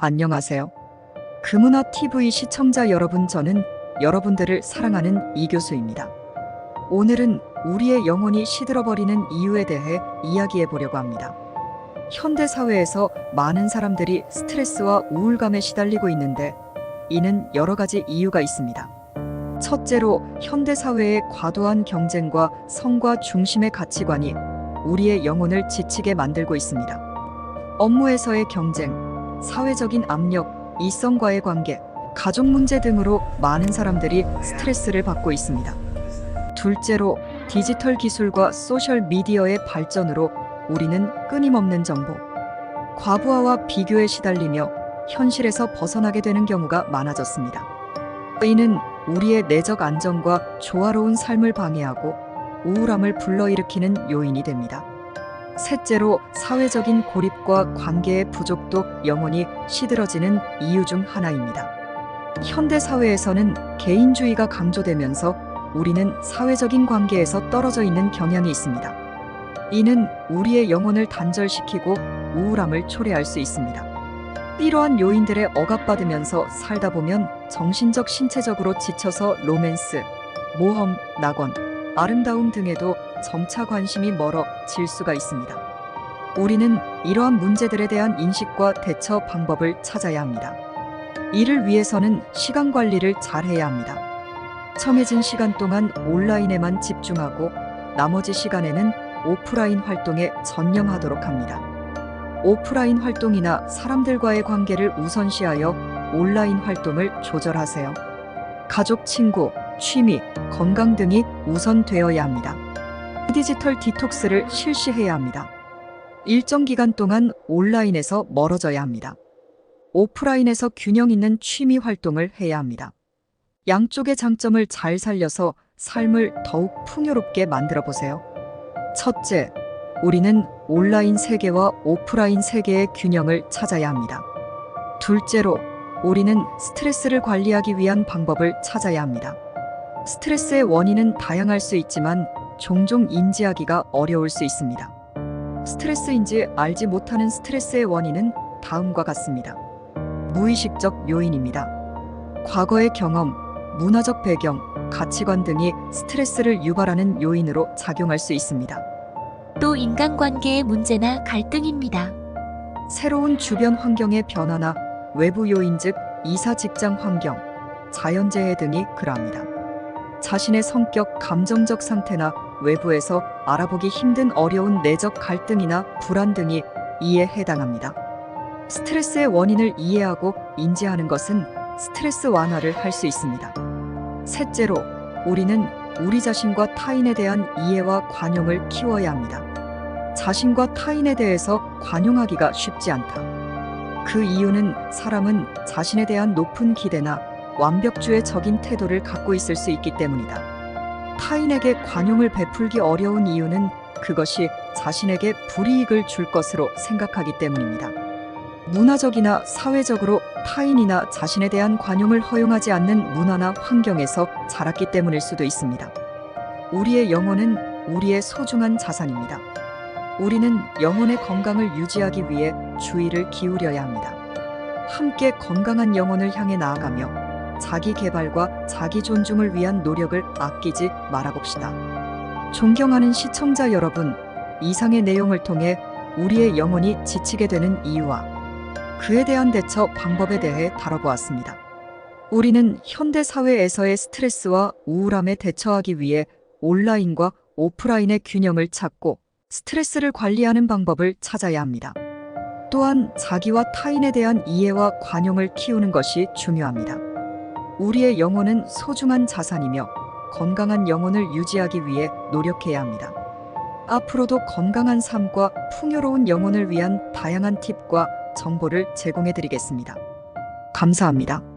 안녕하세요. 금은화 TV 시청자 여러분, 저는 여러분들을 사랑하는 이교수입니다. 오늘은 우리의 영혼이 시들어버리는 이유에 대해 이야기해 보려고 합니다. 현대 사회에서 많은 사람들이 스트레스와 우울감에 시달리고 있는데 이는 여러 가지 이유가 있습니다. 첫째로 현대 사회의 과도한 경쟁과 성과 중심의 가치관이 우리의 영혼을 지치게 만들고 있습니다. 업무에서의 경쟁, 사회적인 압력, 이성과의 관계, 가족 문제 등으로 많은 사람들이 스트레스를 받고 있습니다. 둘째로 디지털 기술과 소셜 미디어의 발전으로 우리는 끊임없는 정보, 과부하와 비교에 시달리며 현실에서 벗어나게 되는 경우가 많아졌습니다. 이는 우리의 내적 안정과 조화로운 삶을 방해하고 우울함을 불러일으키는 요인이 됩니다. 셋째로 사회적인 고립과 관계의 부족도 영혼이 시들어지는 이유 중 하나입니다. 현대 사회에서는 개인주의가 강조되면서 우리는 사회적인 관계에서 떨어져 있는 경향이 있습니다. 이는 우리의 영혼을 단절시키고 우울함을 초래할 수 있습니다. 이러한 요인들에 억압받으면서 살다 보면 정신적, 신체적으로 지쳐서 로맨스, 모험, 낙원, 아름다움 등에도 점차 관심이 멀어질 수가 있습니다. 우리는 이러한 문제들에 대한 인식과 대처 방법을 찾아야 합니다. 이를 위해서는 시간 관리를 잘 해야 합니다. 정해진 시간 동안 온라인에만 집중하고 나머지 시간에는 오프라인 활동에 전념하도록 합니다. 오프라인 활동이나 사람들과의 관계를 우선시하여 온라인 활동을 조절하세요. 가족, 친구, 취미, 건강 등이 우선되어야 합니다. 디지털 디톡스를 실시해야 합니다. 일정 기간 동안 온라인에서 멀어져야 합니다. 오프라인에서 균형 있는 취미 활동을 해야 합니다. 양쪽의 장점을 잘 살려서 삶을 더욱 풍요롭게 만들어 보세요. 첫째, 우리는 온라인 세계와 오프라인 세계의 균형을 찾아야 합니다. 둘째로, 우리는 스트레스를 관리하기 위한 방법을 찾아야 합니다. 스트레스의 원인은 다양할 수 있지만 종종 인지하기가 어려울 수 있습니다. 스트레스인지 알지 못하는 스트레스의 원인은 다음과 같습니다. 무의식적 요인입니다. 과거의 경험, 문화적 배경, 가치관 등이 스트레스를 유발하는 요인으로 작용할 수 있습니다. 또 인간관계의 문제나 갈등입니다. 새로운 주변 환경의 변화나 외부 요인, 즉 이사, 직장 환경, 자연재해 등이 그러합니다. 자신의 성격, 감정적 상태나 외부에서 알아보기 힘든 어려운 내적 갈등이나 불안 등이 이에 해당합니다. 스트레스의 원인을 이해하고 인지하는 것은 스트레스 완화를 할 수 있습니다. 셋째로, 우리는 우리 자신과 타인에 대한 이해와 관용을 키워야 합니다. 자신과 타인에 대해서 관용하기가 쉽지 않다. 그 이유는 사람은 자신에 대한 높은 기대나 완벽주의적인 태도를 갖고 있을 수 있기 때문이다. 타인에게 관용을 베풀기 어려운 이유는 그것이 자신에게 불이익을 줄 것으로 생각하기 때문입니다. 문화적이나 사회적으로 타인이나 자신에 대한 관용을 허용하지 않는 문화나 환경에서 자랐기 때문일 수도 있습니다. 우리의 영혼은 우리의 소중한 자산입니다. 우리는 영혼의 건강을 유지하기 위해 주의를 기울여야 합니다. 함께 건강한 영혼을 향해 나아가며 자기 개발과 자기 존중을 위한 노력을 아끼지 말아봅시다. 존경하는 시청자 여러분, 이상의 내용을 통해 우리의 영혼이 지치게 되는 이유와 그에 대한 대처 방법에 대해 다뤄보았습니다. 우리는 현대 사회에서의 스트레스와 우울함에 대처하기 위해 온라인과 오프라인의 균형을 찾고 스트레스를 관리하는 방법을 찾아야 합니다. 또한 자기와 타인에 대한 이해와 관용을 키우는 것이 중요합니다. 우리의 영혼은 소중한 자산이며 건강한 영혼을 유지하기 위해 노력해야 합니다. 앞으로도 건강한 삶과 풍요로운 영혼을 위한 다양한 팁과 정보를 제공해 드리겠습니다. 감사합니다.